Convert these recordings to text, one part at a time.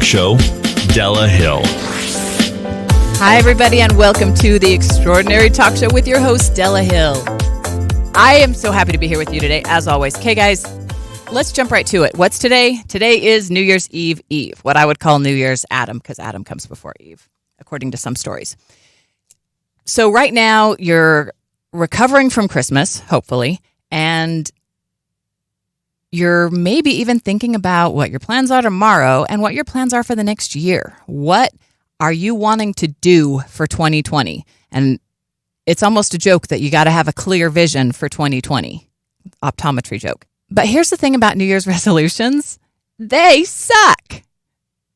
talk show, Della Hill. Hi, everybody, and welcome to the Extraordinary Talk Show with your host, Della Hill. I am so happy to be here with you today, as always. Okay, guys, let's jump right to it. What's today? Today is New Year's Eve, what I would call New Year's Adam, because Adam comes before Eve, according to some stories. So right now, you're recovering from Christmas, hopefully, and you're maybe even thinking about what your plans are tomorrow and what your plans are for the next year. What are you wanting to do for 2020? And it's almost a joke that you got to have a clear vision for 2020. Optometry joke. But here's the thing about New Year's resolutions. They suck.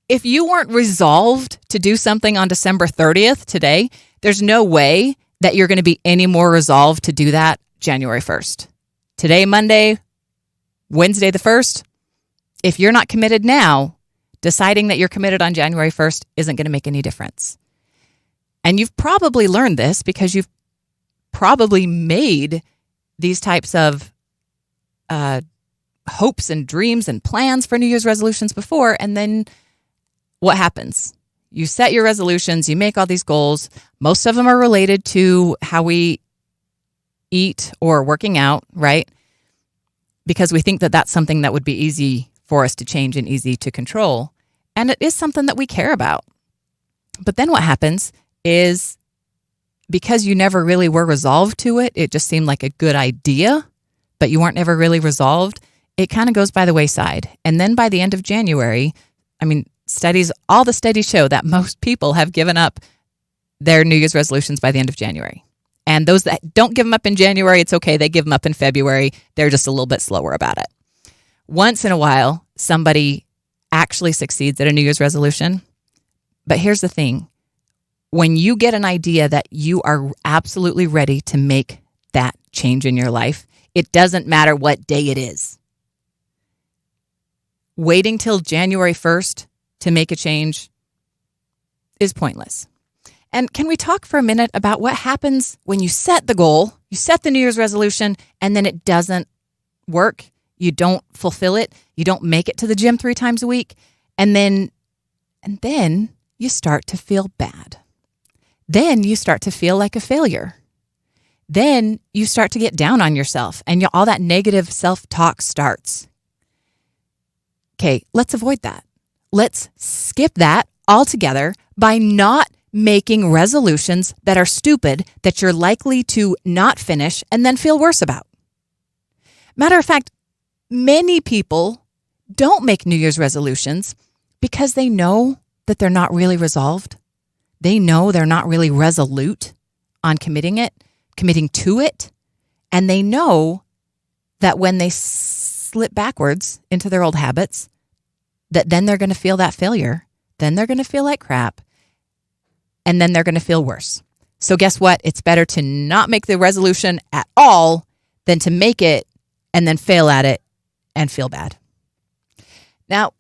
If you weren't resolved to do something on December 30th today, there's no way that you're going to be any more resolved to do that January 1st. Today, Monday, Wednesday the 1st, if you're not committed now, deciding that you're committed on January 1st isn't going to make any difference. And you've probably learned this because you've probably made these types of hopes and dreams and plans for New Year's resolutions before. And then what happens? You set your resolutions, you make all these goals. Most of them are related to how we eat or working out, right? Because we think that that's something that would be easy for us to change and easy to control. And it is something that we care about. But then what happens is because you never really were resolved to it, it just seemed like a good idea, but you weren't ever really resolved, it kind of goes by the wayside. And then by the end of January, all the studies show that most people have given up their New Year's resolutions by the end of January. And those that don't give them up in January, it's okay. They give them up in February. They're just a little bit slower about it. Once in a while, somebody actually succeeds at a New Year's resolution. But here's the thing. When you get an idea that you are absolutely ready to make that change in your life, it doesn't matter what day it is. Waiting till January 1st to make a change is pointless. And can we talk for a minute about what happens when you set the goal, you set the New Year's resolution, and then it doesn't work? You don't fulfill it. You don't make it to the gym 3 times a week. And then you start to feel bad. Then you start to feel like a failure. Then you start to get down on yourself and all that negative self-talk starts. Okay, let's avoid that. Let's skip that altogether by not making resolutions that are stupid that you're likely to not finish and then feel worse about. Matter of fact, many people don't make New Year's resolutions because they know that they're not really resolved. They know they're not really resolute on committing to it. And they know that when they slip backwards into their old habits, that then they're going to feel that failure. Then they're going to feel like crap. And then they're going to feel worse. So guess what? It's better to not make the resolution at all than to make it and then fail at it and feel bad. Now,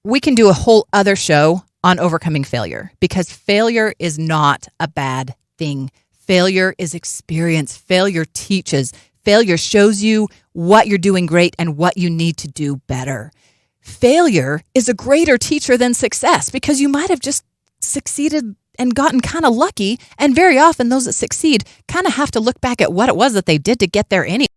we can do a whole other show on overcoming failure because failure is not a bad thing. Failure is experience. Failure teaches. Failure shows you what you're doing great and what you need to do better. Failure is a greater teacher than success because you might have just succeeded and gotten kind of lucky. And very often those that succeed kind of have to look back at what it was that they did to get there anyway.